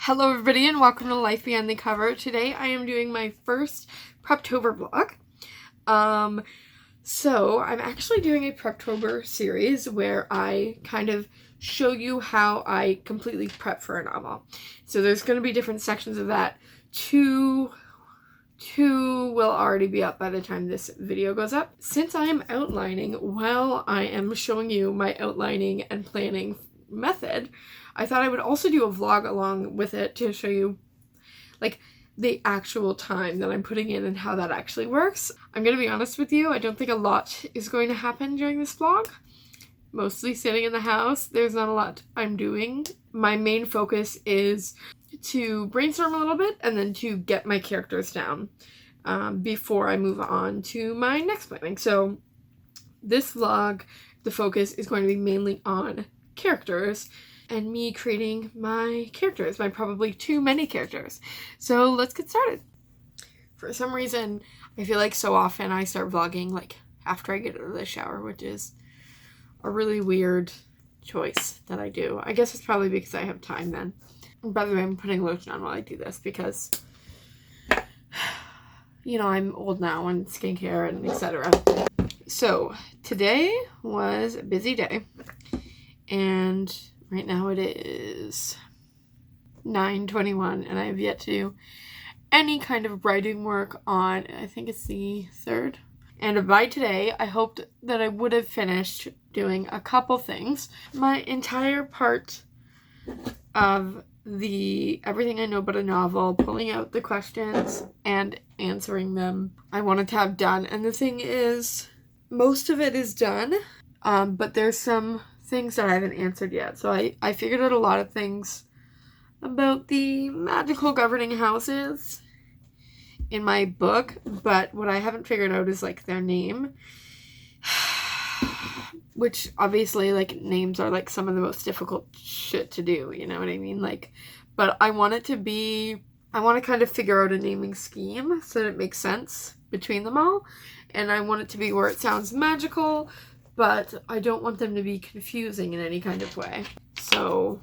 Hello everybody and welcome to Life Beyond the Cover. Today I am doing my first Preptober vlog. So I'm actually doing a Preptober series where I kind of show you how I completely prep for a novel. So there's going to be different sections of that. Two will already be up by the time this video goes up. Since I am outlining while I am showing you my outlining and planning method, I thought I would also do a vlog along with it to show you like the actual time that I'm putting in and how that actually works. I'm gonna be honest with you, I don't think a lot is going to happen during this vlog. Mostly sitting in the house. There's not a lot I'm doing. My main focus is to brainstorm a little bit and then to get my characters down before I move on to my next planning. So this vlog, the focus is going to be mainly on characters and me creating my characters, my probably too many characters. So let's get started. For some reason, I feel like so often I start vlogging like after I get out of the shower, which is a really weird choice that I do. I guess it's probably because I have time then. By the way, I'm putting lotion on while I do this because, you know, I'm old now and skincare and etc. So today was a busy day and right now it is 9:21 and I have yet to do any kind of writing work on, I think it's the 3rd. And by today, I hoped that I would have finished doing a couple things. My entire part of the Everything I Know About a Novel, pulling out the questions and answering them, I wanted to have done. And the thing is, most of it is done, but there's some things that I haven't answered yet. So I figured out a lot of things about the magical governing houses in my book, but what I haven't figured out is like their name, which obviously like names are like some of the most difficult shit to do, you know what I mean? Like, but I want to kind of figure out a naming scheme so that it makes sense between them all, and I want it to be where it sounds magical, but I don't want them to be confusing in any kind of way. So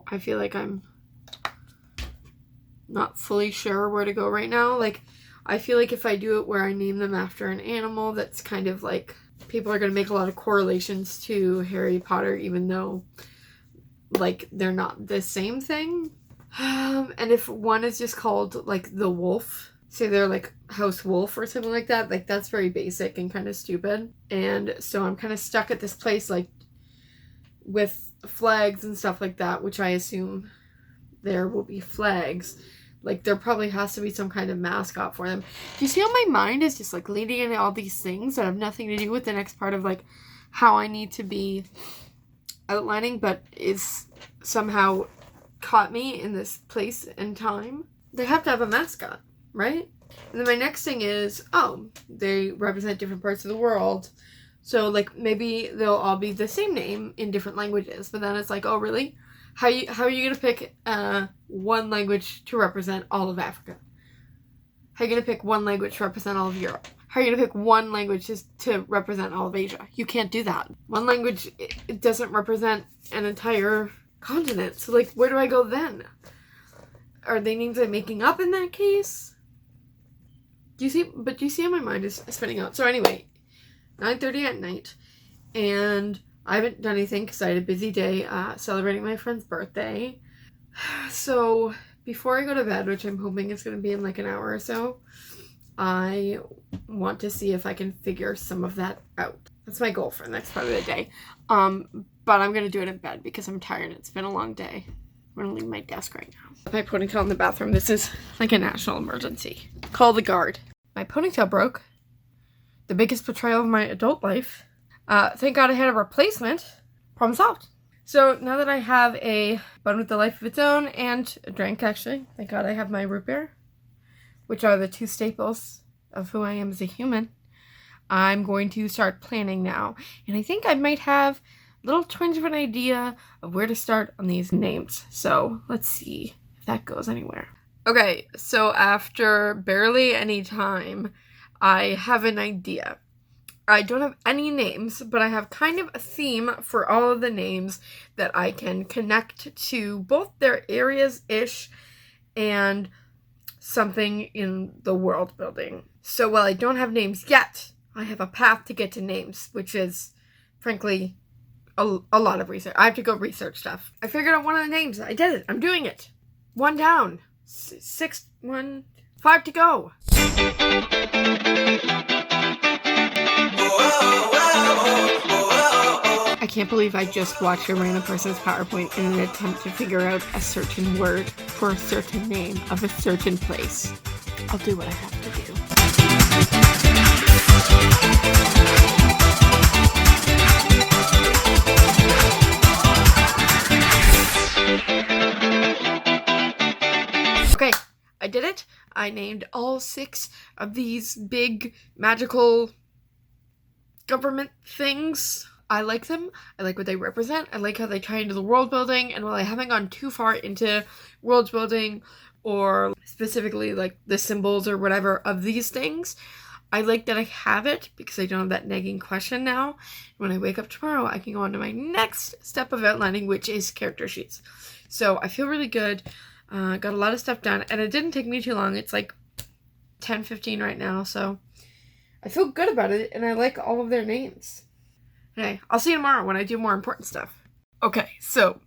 I feel like I'm not fully sure where to go right now. Like, I feel like if I do it where I name them after an animal, that's kind of like, people are going to make a lot of correlations to Harry Potter, even though, like, they're not the same thing. And if one is just called, like, the wolf, say they're like House Wolf or something like that, like that's very basic and kind of stupid. And so I'm kind of stuck at this place like with flags and stuff like that, which I assume there will be flags. Like there probably has to be some kind of mascot for them. Do you see how my mind is just like leading into all these things that have nothing to do with the next part of like how I need to be outlining, but is somehow caught me in this place and time? They have to have a mascot, right? And then my next thing is, oh, they represent different parts of the world. So, like, maybe they'll all be the same name in different languages. But then it's like, oh, really? How are you going to pick one language to represent all of Africa? How are you going to pick one language to represent all of Europe? How are you going to pick one language to represent all of Asia? You can't do that. One language, it doesn't represent an entire continent. So, like, where do I go then? Are they names I'm making up in that case? Do you see how my mind is spinning out? So anyway, 9:30 at night, and I haven't done anything because I had a busy day celebrating my friend's birthday. So before I go to bed, which I'm hoping is going to be in like an hour or so, I want to see if I can figure some of that out. That's my goal for the next part of the day. But I'm going to do it in bed because I'm tired. It's been a long day. I'm going to leave my desk right now. My ponytail in the bathroom. This is like a national emergency. Call the guard. My ponytail broke. The biggest betrayal of my adult life. Thank God I had a replacement. Problem solved. So now that I have a bun with a life of its own and a drink, actually, thank God I have my root beer, which are the two staples of who I am as a human, I'm going to start planning now. And I think I might have a little twinge of an idea of where to start on these names. So let's see if that goes anywhere. Okay, so after barely any time, I have an idea. I don't have any names, but I have kind of a theme for all of the names that I can connect to both their areas-ish and something in the world building. So while I don't have names yet, I have a path to get to names, which is, frankly, a lot of research. I have to go research stuff. I figured out one of the names. I did it. I'm doing it. 1 down. 5 to go. I can't believe I just watched a random person's PowerPoint in an attempt to figure out a certain word for a certain name of a certain place. I'll do what I have to do. Okay, I did it. I named all 6 of these big magical government things. I like them. I like what they represent. I like how they tie into the world building. And while I haven't gone too far into world building or specifically like the symbols or whatever of these things, I like that I have it because I don't have that nagging question now. When I wake up tomorrow, I can go on to my next step of outlining, which is character sheets. So I feel really good. Got a lot of stuff done, and it didn't take me too long. It's like 10:15 right now, so I feel good about it, and I like all of their names. Okay, I'll see you tomorrow when I do more important stuff. Okay, so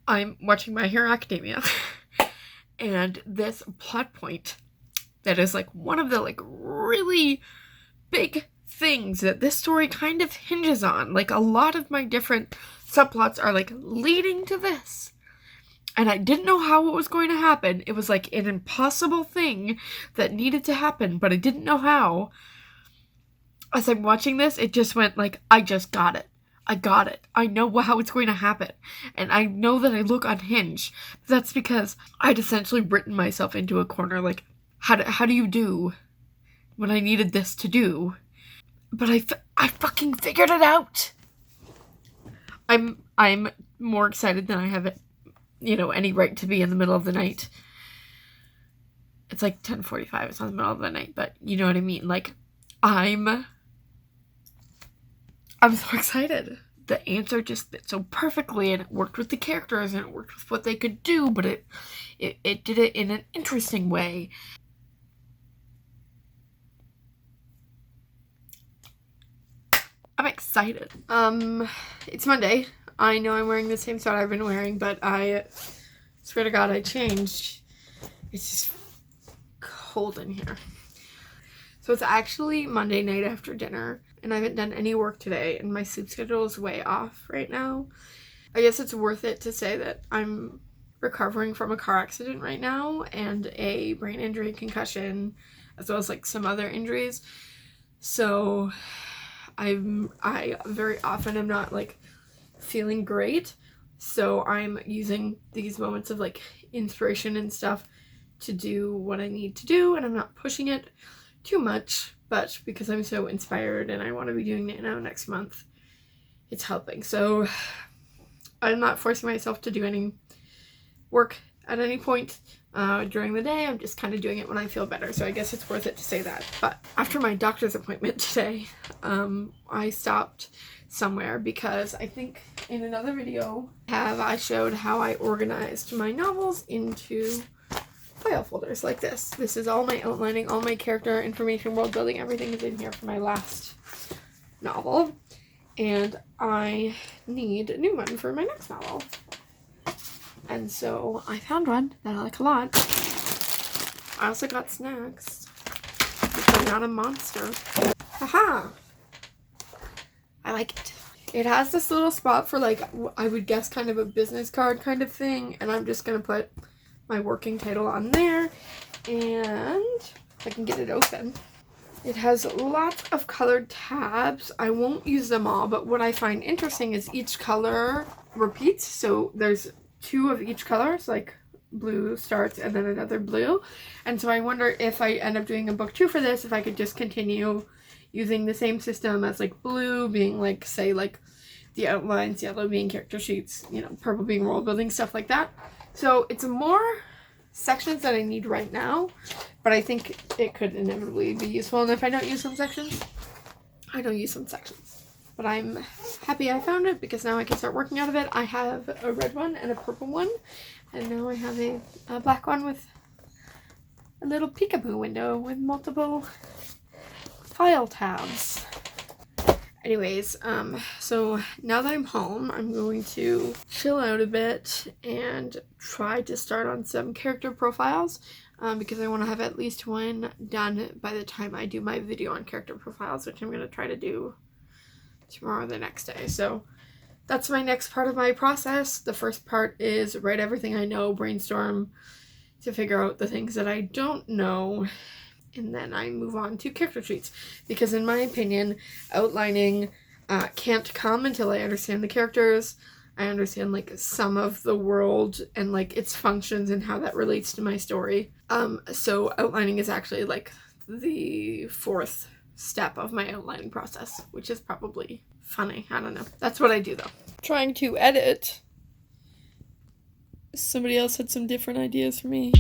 I'm watching My Hero Academia, and this plot point that is like one of the like really big things that this story kind of hinges on. Like a lot of my different subplots are like leading to this. And I didn't know how it was going to happen. It was like an impossible thing that needed to happen, but I didn't know how. As I'm watching this, it just went like, I just got it. I got it. I know how it's going to happen. And I know that I look unhinged. That's because I'd essentially written myself into a corner. Like, how do you do what I needed this to do? But I fucking figured it out. I'm more excited than I have it. Any right to be in the middle of the night. It's like 10:45. It's not the middle of the night, but you know what I mean. Like, I'm so excited. The answer just fit so perfectly, and it worked with the characters, and it worked with what they could do, but it did it in an interesting way. I'm excited. It's Monday. I know I'm wearing the same sweater I've been wearing, but I swear to God I changed. It's just cold in here. So it's actually Monday night after dinner, and I haven't done any work today, and my sleep schedule is way off right now. I guess it's worth it to say that I'm recovering from a car accident right now, and a brain injury, concussion, as well as like some other injuries. So I very often am not like feeling great, so I'm using these moments of like inspiration and stuff to do what I need to do, and I'm not pushing it too much, but because I'm so inspired and I want to be doing it now next month, it's helping. So I'm not forcing myself to do any work at any point during the day. I'm just kind of doing it when I feel better, so I guess it's worth it to say that. But after my doctor's appointment today, I stopped somewhere because I think in another video I showed how I organized my novels into file folders like this. This is all my outlining, all my character information, world building, everything is in here for my last novel, and I need a new one for my next novel. And so I found one that I like a lot. I also got snacks because I'm not a monster. Haha! I like it. It has this little spot for like, I would guess kind of a business card kind of thing, and I'm just going to put my working title on there, and if I can get it open. It has lots of colored tabs. I won't use them all, but what I find interesting is each color repeats, so there's 2 of each color, so like blue starts and then another blue, and so I wonder if I end up doing a book 2 for this, if I could just continue using the same system as like blue being like, say, like the outlines, yellow being character sheets, purple being world building, stuff like that. So it's more sections that I need right now, but I think it could inevitably be useful, and if I don't use some sections, I don't use some sections. But I'm happy I found it because now I can start working out of it. I have a red one and a purple one. And now I have a black one with a little peekaboo window with multiple file tabs. Anyways, so now that I'm home, I'm going to chill out a bit and try to start on some character profiles, because I want to have at least one done by the time I do my video on character profiles, which I'm going to try to do tomorrow or the next day. So that's my next part of my process. The first part is write everything I know, brainstorm to figure out the things that I don't know, and then I move on to character sheets, because in my opinion, outlining can't come until I understand the characters. I understand like some of the world and like its functions and how that relates to my story. So outlining is actually like the fourth step of my outlining process, which is probably funny. I don't know. That's what I do though. Trying to edit. Somebody else had some different ideas for me.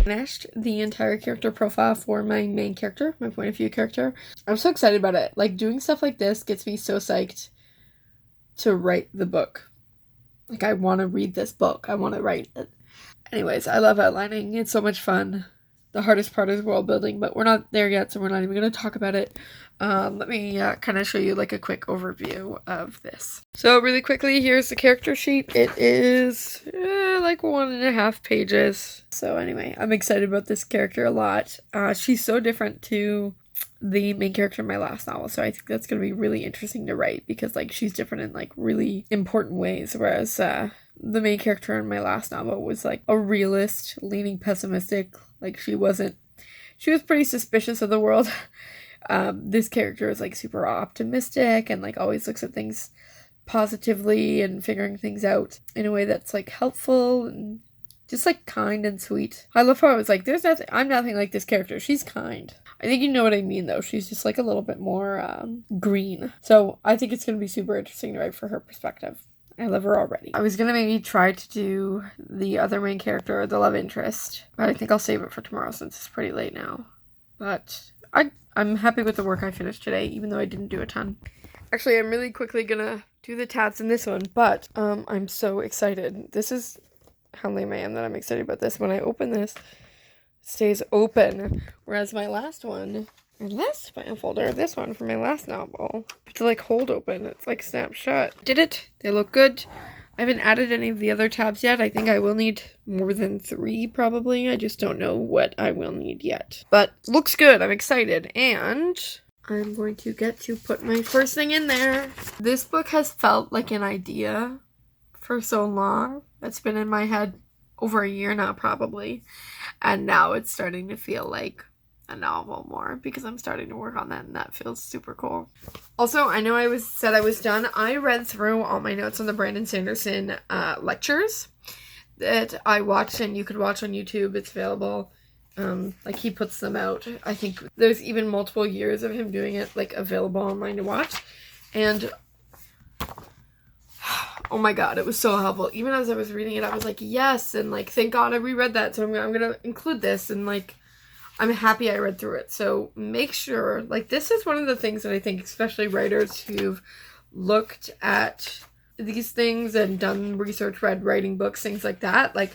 Finished the entire character profile for my main character, my point of view character. I'm so excited about it. Like, doing stuff like this gets me so psyched to write the book. Like, I want to read this book. I want to write it. Anyways, I love outlining. It's so much fun. The hardest part is world building, but we're not there yet, so we're not even going to talk about it. Let me kind of show you like a quick overview of this. So really quickly, here's the character sheet. It is like 1.5 pages. So anyway, I'm excited about this character a lot. She's so different to the main character in my last novel, so I think that's going to be really interesting to write, because like she's different in like really important ways, whereas the main character in my last novel was like a realist, leaning pessimistic. Like she was pretty suspicious of the world. This character is like super optimistic and like always looks at things positively and figuring things out in a way that's like helpful and just like kind and sweet. I love how I was like, I'm nothing like this character. She's kind. I think you know what I mean though. She's just like a little bit more green. So I think it's going to be super interesting to write for her perspective. I love her already. I was going to maybe try to do the other main character, the love interest, but I think I'll save it for tomorrow since it's pretty late now. But I'm happy with the work I finished today, even though I didn't do a ton. Actually, I'm really quickly going to do the tabs in this one, but I'm so excited. This is how lame I am that I'm excited about this. When I open this, it stays open, whereas my last one, my last file folder, this one for my last novel, to like hold open, it's like snapped shut. Did it? They look good. I haven't added any of the other tabs yet. I think I will need more than 3 probably. I just don't know what I will need yet. But looks good. I'm excited. And I'm going to get to put my first thing in there. This book has felt like an idea for so long. That's been in my head over a year now probably. And now it's starting to feel like a novel more, because I'm starting to work on that, and that feels super cool. Also, I know I said I was done. I read through all my notes on the Brandon Sanderson lectures that I watched, and you could watch on YouTube. It's available. Like he puts them out. I think there's even multiple years of him doing it like available online to watch. And oh my god, it was so helpful. Even as I was reading it, I was like, yes, and like thank god I reread that, so I'm gonna include this, and like I'm happy I read through it. So make sure, like, this is one of the things that I think, especially writers who've looked at these things and done research, read writing books, things like that, like,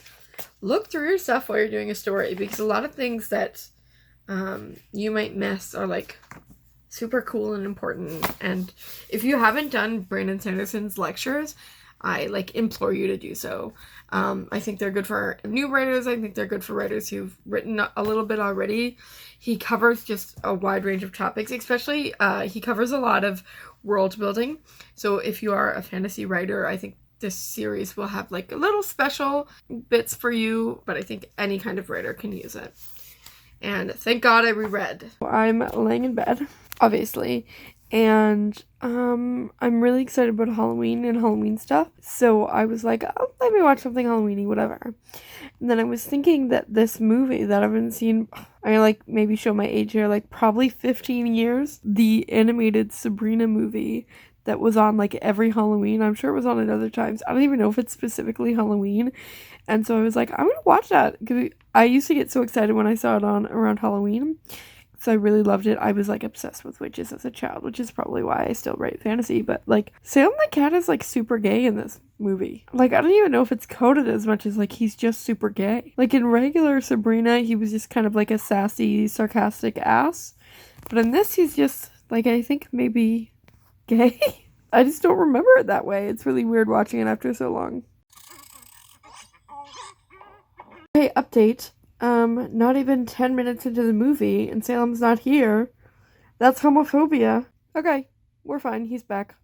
look through your stuff while you're doing a story, because a lot of things that you might miss are, like, super cool and important. And if you haven't done Brandon Sanderson's lectures, I like implore you to do so. I think they're good for new writers. I think they're good for writers who've written a little bit already. He covers just a wide range of topics, especially he covers a lot of world building. So if you are a fantasy writer, I think this series will have like a little special bits for you, but I think any kind of writer can use it. And thank God I reread. I'm laying in bed, obviously, and I'm really excited about Halloween and Halloween stuff. So I was like, oh, let me watch something Halloweeny, whatever. And then I was thinking that this movie that I've been seeing, I like maybe show my age here, like probably 15 years, the animated Sabrina movie that was on like every Halloween. I'm sure it was on at other times. I don't even know if it's specifically Halloween. And so I was like, I'm gonna watch that, because I used to get so excited when I saw it on around Halloween. So I really loved it. I was like obsessed with witches as a child, which is probably why I still write fantasy. But like Salem the Cat is like super gay in this movie. Like I don't even know if it's coded as much as like he's just super gay. Like in regular Sabrina, he was just kind of like a sassy, sarcastic ass. But in this, he's just like, I think maybe gay. I just don't remember it that way. It's really weird watching it after so long. Okay, update. Not even 10 minutes into the movie, and Salem's not here. That's homophobia. Okay, we're fine. He's back.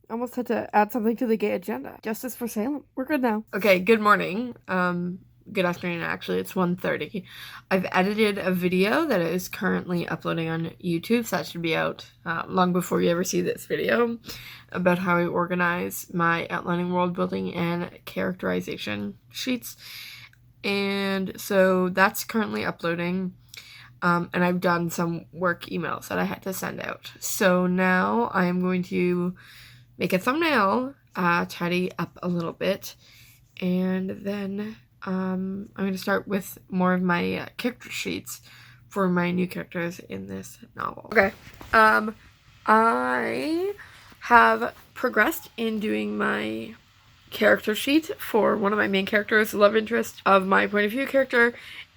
Almost had to add something to the gay agenda. Justice for Salem. We're good now. Okay, good morning. Good afternoon, actually. It's 1:30. I've edited a video that is currently uploading on YouTube, so that should be out long before you ever see this video, about how I organize my outlining, world building, and characterization sheets. And so that's currently uploading, and I've done some work emails that I had to send out. So now I am going to make a thumbnail, tidy up a little bit, and then I'm going to start with more of my character sheets for my new characters in this novel. Okay, I have progressed in doing my character sheet for one of my main characters, love interest of my point of view character,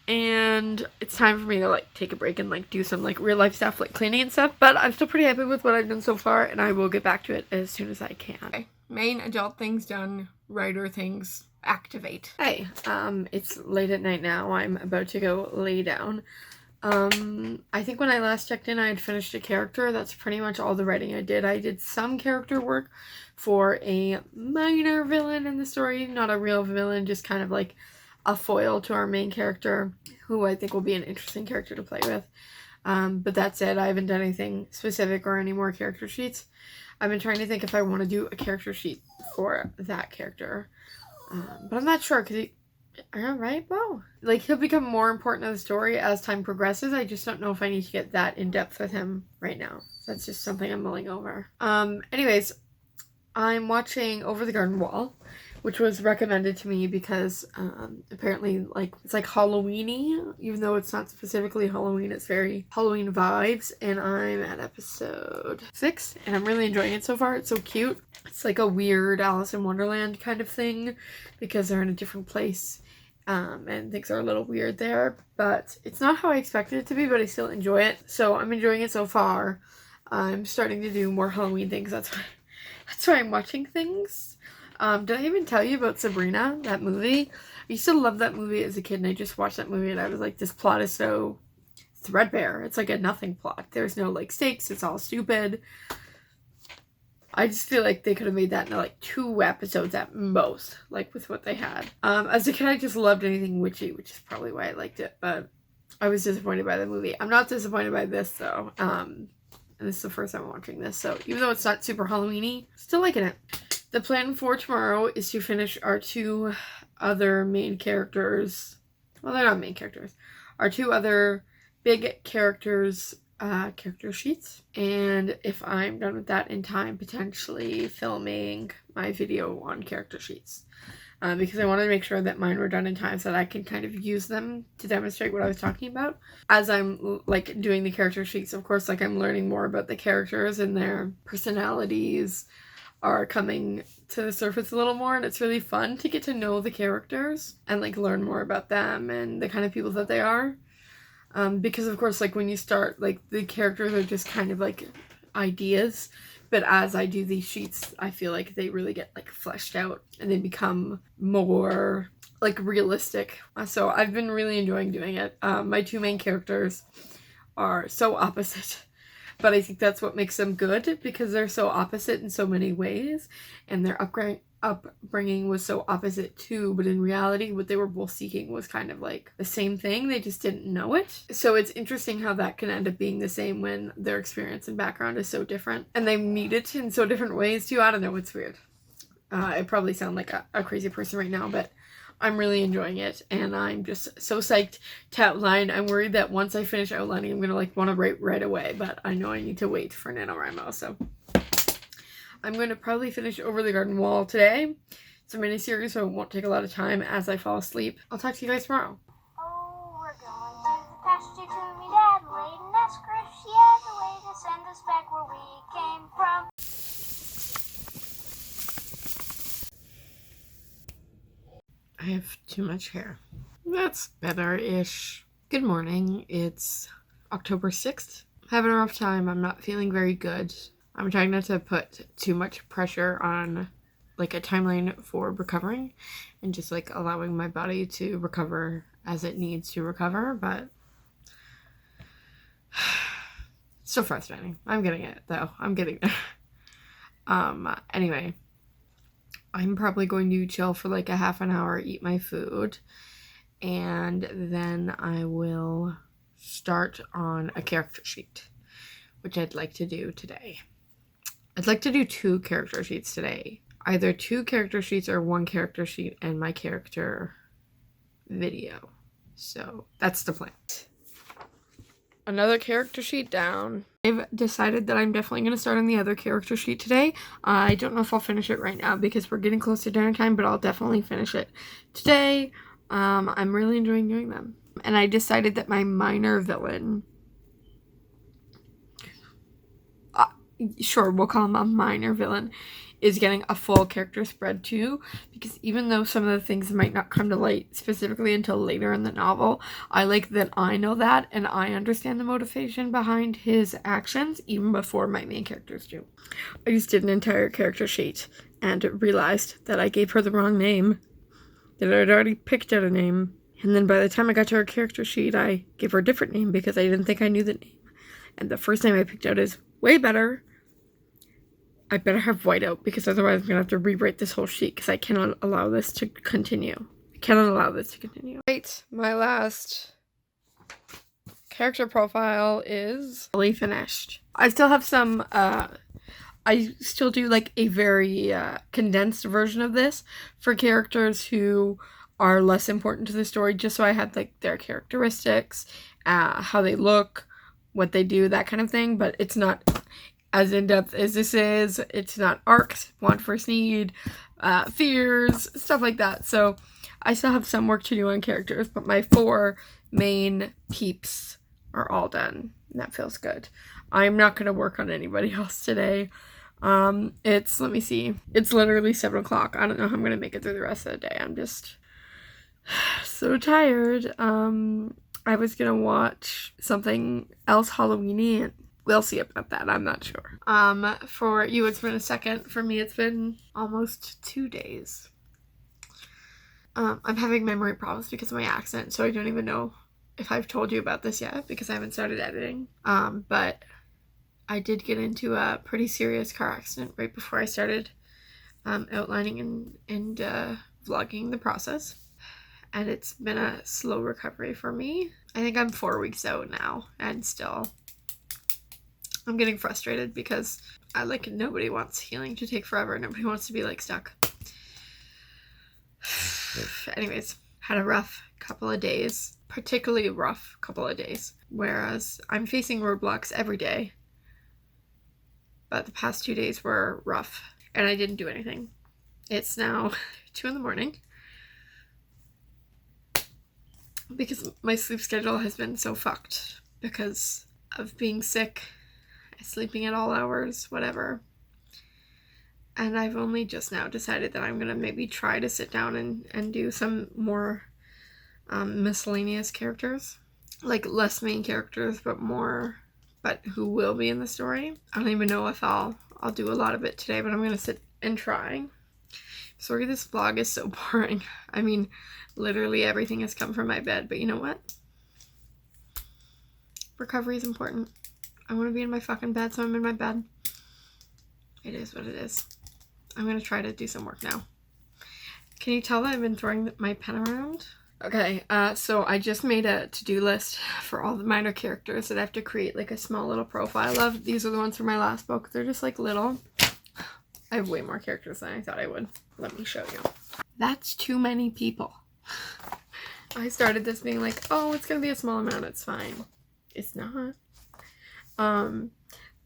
and it's time for me to like take a break and like do some like real life stuff like cleaning and stuff, but I'm still pretty happy with what I've done so far, and I will get back to it as soon as I can. Okay. Main adult things done, writer things activate. Hey, it's late at night now. I'm about to go lay down. I think when I last checked in, I had finished a character. That's pretty much all the writing I did. I did some character work for a minor villain in the story, not a real villain, just kind of like a foil to our main character, who I think will be an interesting character to play with. But that's it. I haven't done anything specific or any more character sheets. I've been trying to think if I want to do a character sheet for that character. But I'm not sure, because right, well, like, he'll become more important in the story as time progresses. I just don't know if I need to get that in depth with him right now. That's just something I'm mulling over. Anyways, I'm watching Over the Garden Wall, which was recommended to me because apparently like it's like Halloween-y, even though it's not specifically Halloween. It's very Halloween vibes, and I'm at episode 6, and I'm really enjoying it so far. It's so cute. It's like a weird Alice in Wonderland kind of thing, because they're in a different place, and things are a little weird there, but it's not how I expected it to be, but I still enjoy it. So I'm enjoying it so far. I'm starting to do more Halloween things. That's why I'm watching things. Did I even tell you about Sabrina, that movie? I used to love that movie as a kid, and I just watched that movie and I was like, this plot is so threadbare. It's like a nothing plot. There's no like stakes. It's all stupid. I just feel like they could have made that into like 2 episodes at most, like with what they had. As a kid, I just loved anything witchy, which is probably why I liked it, but I was disappointed by the movie. I'm not disappointed by this though. And this is the first time I'm watching this, so even though it's not super Halloween-y, still liking it. The plan for tomorrow is to finish our 2 other main characters. Well, they're not main characters. Our 2 other big characters' character sheets. And if I'm done with that in time, potentially filming my video on character sheets. Because I wanted to make sure that mine were done in time so that I can kind of use them to demonstrate what I was talking about. As I'm like doing the character sheets, of course, like I'm learning more about the characters and their personalities are coming to the surface a little more, and it's really fun to get to know the characters and like learn more about them and the kind of people that they are. Because of course, like when you start, like the characters are just kind of like ideas, but as I do these sheets, I feel like they really get like fleshed out and they become more like realistic. So I've been really enjoying doing it. My 2 main characters are so opposite, but I think that's what makes them good, because they're so opposite in so many ways, and their upbringing was so opposite too, but in reality what they were both seeking was kind of like the same thing. They just didn't know it. So it's interesting how that can end up being the same when their experience and background is so different, and they meet it in so different ways too. I don't know, it's weird. I probably sound like a crazy person right now, but I'm really enjoying it, and I'm just so psyched to outline. I'm worried that once I finish outlining, I'm gonna like want to write right away, but I know I need to wait for NaNoWriMo, so I'm going to probably finish Over the Garden Wall today. It's a mini-series, so it won't take a lot of time as I fall asleep. I'll talk to you guys tomorrow. Oh, we're going to the pasture to meet Adelaide and ask her if she has a way to send us back where we came from. I have too much hair. That's better-ish. Good morning. It's October 6th. Having a rough time. I'm not feeling very good. I'm trying not to put too much pressure on like a timeline for recovering and just like allowing my body to recover as it needs to recover, but it's still frustrating. I'm getting it though. I'm getting there. Anyway, I'm probably going to chill for like a half an hour, eat my food, and then I will start on a character sheet, which I'd like to do today. I'd like to do 2 character sheets today. Either 2 character sheets or 1 character sheet and my character video. So that's the plan. Another character sheet down. I've decided that I'm definitely going to start on the other character sheet today. I don't know if I'll finish it right now because we're getting close to dinner time, but I'll definitely finish it today. I'm really enjoying doing them. And I decided that my minor villain, sure, we'll call him a minor villain, is getting a full character spread too, because even though some of the things might not come to light specifically until later in the novel, I like that I know that and I understand the motivation behind his actions even before my main characters do. I just did an entire character sheet and realized that I gave her the wrong name, that I'd already picked out a name, and then by the time I got to her character sheet, I gave her a different name because I didn't think I knew the name. And the first name I picked out is way better. I better have whiteout because otherwise I'm going to have to rewrite this whole sheet because I cannot allow this to continue. Right, my last character profile is fully finished. I still have some, I still do like a very condensed version of this for characters who are less important to the story, just so I had like their characteristics, how they look, what they do, that kind of thing, but it's not as in-depth as this is. It's not arcs, want, first need, fears, stuff like that. So I still have some work to do on characters, but my 4 main peeps are all done. And that feels good. I'm not going to work on anybody else today. Let me see. It's literally 7 o'clock. I don't know how I'm going to make it through the rest of the day. I'm just so tired. I was going to watch something else Halloween-y, and we'll see about that. I'm not sure. For you, it's been a second. For me, it's been almost 2 days. I'm having memory problems because of my accent, so I don't even know if I've told you about this yet because I haven't started editing. But I did get into a pretty serious car accident right before I started outlining and vlogging the process. And it's been a slow recovery for me. I think I'm 4 weeks out now, and still I'm getting frustrated because nobody wants healing to take forever. Nobody wants to be like stuck. Anyways, had a rough couple of days, particularly rough couple of days, whereas I'm facing roadblocks every day. But the past 2 days were rough and I didn't do anything. It's now 2 in the morning because my sleep schedule has been so fucked because of being sick, sleeping at all hours, whatever. And I've only just now decided that I'm going to maybe try to sit down and do some more miscellaneous characters. Like less main characters, but who will be in the story. I don't even know if I'll do a lot of it today, but I'm going to sit and try. Sorry, this vlog is so boring. I mean, literally everything has come from my bed, but you know what? Recovery is important. I want to be in my fucking bed, so I'm in my bed. It is what it is. I'm going to try to do some work now. Can you tell that I've been throwing my pen around? Okay, so I just made a to-do list for all the minor characters that I have to create like a small little profile of. These are the ones from my last book. They're just like little. I have way more characters than I thought I would. Let me show you. That's too many people. I started this being like, oh, it's going to be a small amount. It's fine. It's not.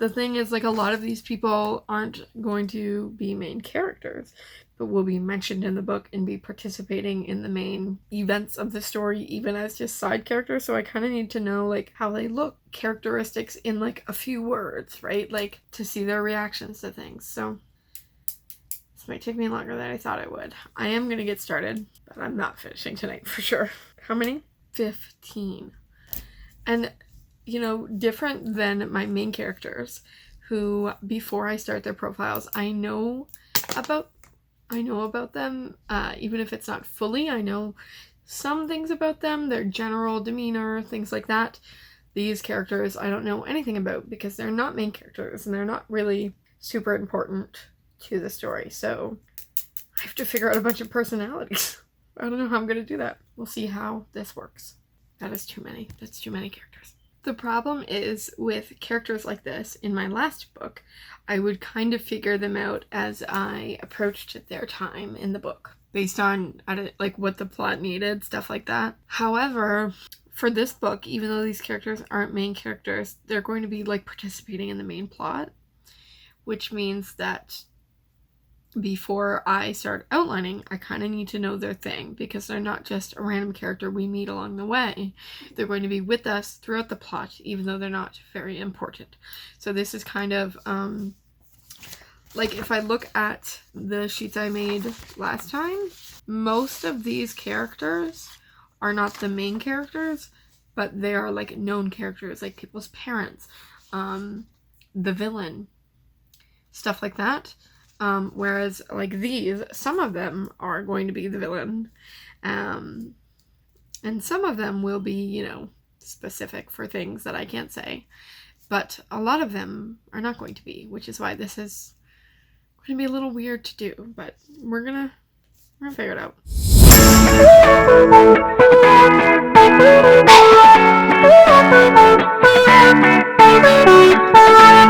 the thing is, like, a lot of these people aren't going to be main characters, but will be mentioned in the book and be participating in the main events of the story, even as just side characters. So I kind of need to know, like, how they look, characteristics in, like, a few words, right? Like, to see their reactions to things. So this might take me longer than I thought it would. I am going to get started, but I'm not finishing tonight for sure. How many? 15. And, you know, different than my main characters, who, before I start their profiles, I know about them, even if it's not fully. I know some things about them, their general demeanor, things like that. These characters I don't know anything about because they're not main characters and they're not really super important to the story. So I have to figure out a bunch of personalities. I don't know how I'm going to do that. We'll see how this works. That is too many. That's too many characters. The problem is with characters like this, in my last book, I would kind of figure them out as I approached their time in the book, based on like what the plot needed, stuff like that. However, for this book, even though these characters aren't main characters, they're going to be like participating in the main plot, which means that before I start outlining, I kind of need to know their thing, because they're not just a random character we meet along the way. They're going to be with us throughout the plot, even though they're not very important. So this is kind of, like, if I look at the sheets I made last time, most of these characters are not the main characters, but they are, like, known characters, like people's parents, the villain, stuff like that. Whereas, like, these, some of them are going to be the villain, and some of them will be, you know, specific for things that I can't say, but a lot of them are not going to be, which is why this is going to be a little weird to do, but we're gonna figure it out.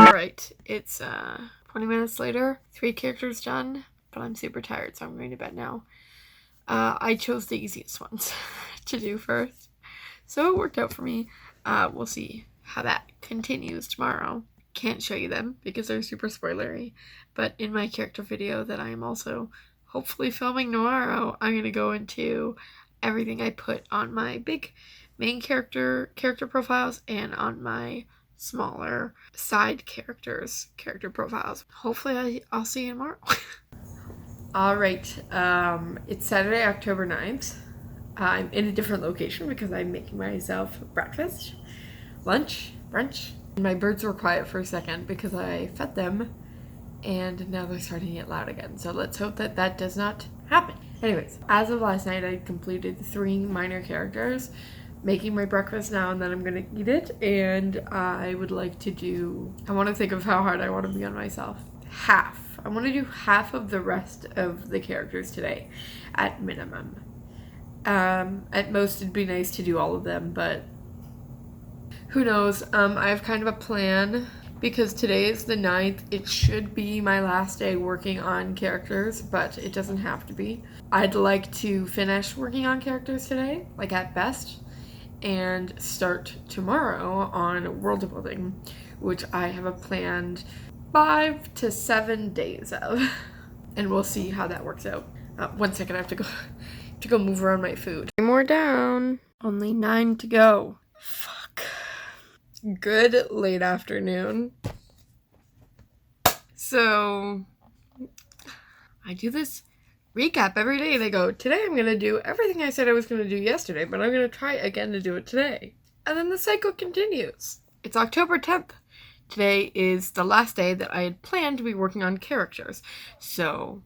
Alright, it's 20 minutes later, 3 characters done, but I'm super tired, so I'm going to bed now. I chose the easiest ones to do first, so it worked out for me. We'll see how that continues tomorrow. Can't show you them because they're super spoilery, but in my character video that I am also hopefully filming tomorrow, I'm going to go into everything I put on my big main character profiles and on my smaller side character profiles. Hopefully I'll see you tomorrow. Alright, it's Saturday, October 9th. I'm in a different location because I'm making myself breakfast, lunch, brunch. My birds were quiet for a second because I fed them, and now they're starting to get loud again. So let's hope that that does not happen. Anyways, as of last night, I completed 3 minor characters, making my breakfast now, and then I'm gonna eat it, and I would like to I want to think of how hard I want to be on myself. I want to do half of the rest of the characters today, at minimum. At most, it'd be nice to do all of them, but who knows. I have kind of a plan, because today is the 9th. It should be my last day working on characters, but it doesn't have to be. I'd like to finish working on characters today, like at best, and start tomorrow on world building, which I have a planned 5 to 7 days of, and we'll see how that works out. 1 second, I have to go move around my food. 3 more down, only 9 to go. Fuck. Good late afternoon. So I do this recap every day, and I go, today I'm gonna do everything I said I was gonna do yesterday, but I'm gonna try again to do it today. And then the cycle continues. It's October 10th. Today is the last day that I had planned to be working on characters. So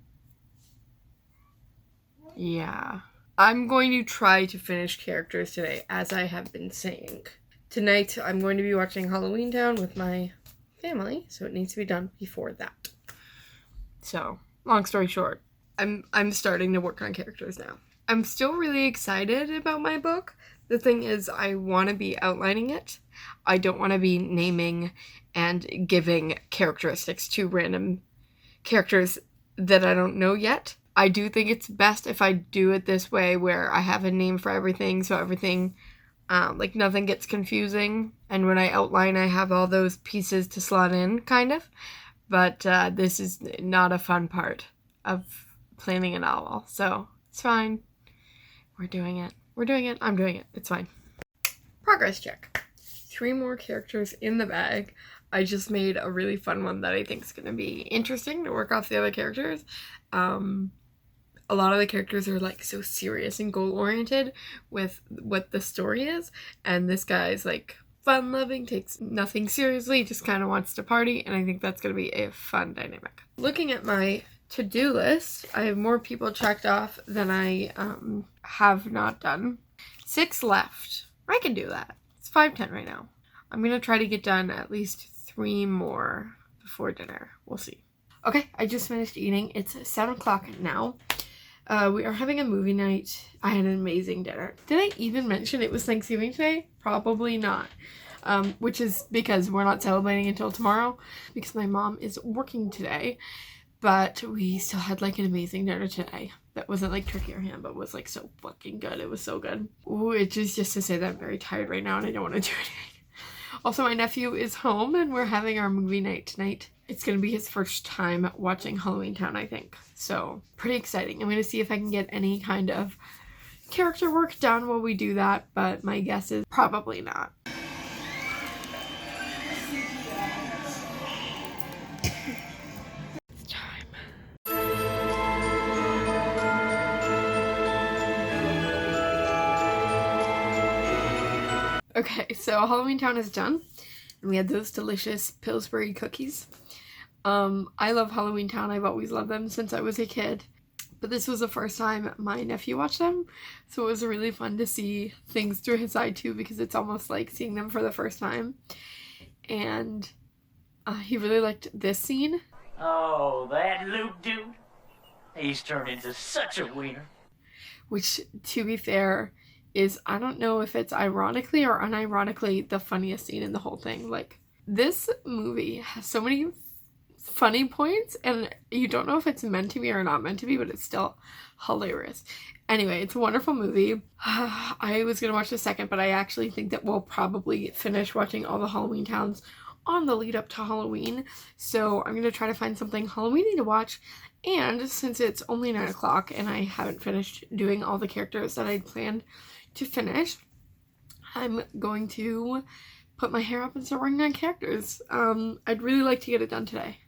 yeah, I'm going to try to finish characters today, as I have been saying. Tonight I'm going to be watching Halloween Town with my family, so it needs to be done before that. So, long story short, I'm starting to work on characters now. I'm still really excited about my book. The thing is, I want to be outlining it. I don't want to be naming and giving characteristics to random characters that I don't know yet. I do think it's best if I do it this way, where I have a name for everything, so everything Like nothing gets confusing, and when I outline I have all those pieces to slot in, kind of. But this is not a fun part of planning a novel, so it's fine. We're doing it. I'm doing it. It's fine. Progress check. 3 more characters in the bag. I just made a really fun one that I think is going to be interesting to work off the other characters. A lot of the characters are like so serious and goal oriented with what the story is, and this guy's like fun loving, takes nothing seriously, just kind of wants to party, and I think that's going to be a fun dynamic. Looking at my to-do list, I have more people checked off than I have not done. 6 left. I can do that. It's 5:10 right now. I'm going to try to get done at least 3 more before dinner. We'll see. Okay, I just finished eating. It's 7 o'clock now. We are having a movie night. I had an amazing dinner. Did I even mention it was Thanksgiving today? Probably not. Which is because we're not celebrating until tomorrow because my mom is working today. But we still had like an amazing dinner today. That wasn't like turkey or ham, but was like so fucking good. It was so good. Ooh, it's just to say that I'm very tired right now and I don't want to do anything. Also, my nephew is home and we're having our movie night tonight. It's going to be his first time watching Halloween Town, I think. So, pretty exciting. I'm going to see if I can get any kind of character work done while we do that, but my guess is probably not. It's time. Okay, so Halloween Town is done. And we had those delicious Pillsbury cookies. I love Halloween Town. I've always loved them since I was a kid. But this was the first time my nephew watched them. So it was really fun to see things through his eye too, because it's almost like seeing them for the first time. And he really liked this scene. Oh, that Luke dude. He's turned into such a wiener. Which, to be fair, is, I don't know if it's ironically or unironically the funniest scene in the whole thing. Like, this movie has so many funny points, and you don't know if it's meant to be or not meant to be, but it's still hilarious. Anyway, it's a wonderful movie. I was going to watch the second, but I actually think that we'll probably finish watching all the Halloween Towns on the lead up to Halloween. So I'm going to try to find something Halloweeny to watch. And since it's only 9 o'clock and I haven't finished doing all the characters that I'd planned to finish, I'm going to put my hair up and start working on characters. I'd really like to get it done today.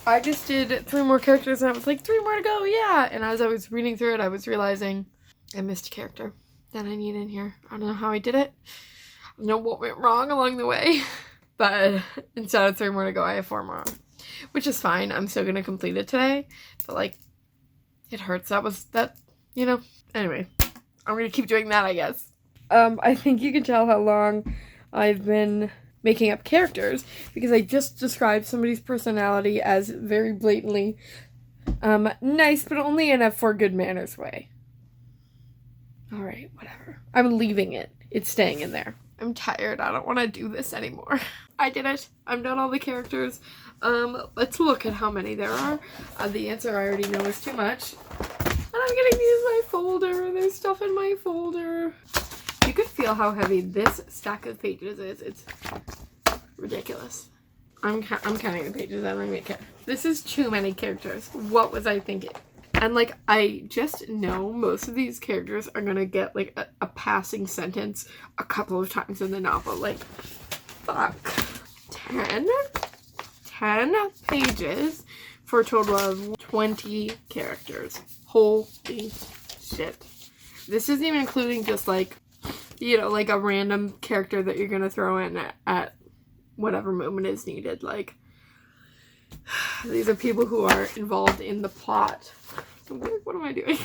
I just did 3 more characters and I was like, 3 more to go, yeah! And as I was reading through it, I was realizing I missed a character that I need in here. I don't know how I did it. I don't know what went wrong along the way. But instead of 3 more to go, I have 4 more. Which is fine. I'm still going to complete it today. But, like, it hurts. Anyway, I'm going to keep doing that, I guess. I think you can tell how long I've been making up characters because I just described somebody's personality as very blatantly nice, but only in a for good manners way. Alright, whatever. I'm leaving it. It's staying in there. I'm tired. I don't want to do this anymore. I did it. I've done all the characters. Let's look at how many there are. The answer I already know is too much. And I'm gonna use my folder. There's stuff in my folder. You could feel how heavy this stack of pages is. It's ridiculous. I'm counting the pages. I don't even care. This is too many characters. What was I thinking? And, like, I just know most of these characters are gonna get, like, a passing sentence a couple of times in the novel. Like, fuck. 10 pages for a total of 20 characters. Holy shit. This isn't even including just, like, like a random character that you're gonna throw in at whatever moment is needed. Like, these are people who are involved in the plot. What am I doing?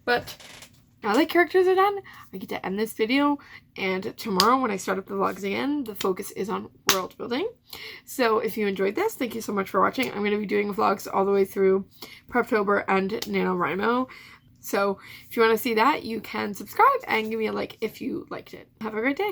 But now that characters are done, I get to end this video, and tomorrow when I start up the vlogs again, the focus is on world building. So if you enjoyed this, thank you so much for watching. I'm going to be doing vlogs all the way through Preptober and NaNoWriMo. So if you want to see that, you can subscribe and give me a like if you liked it. Have a great day.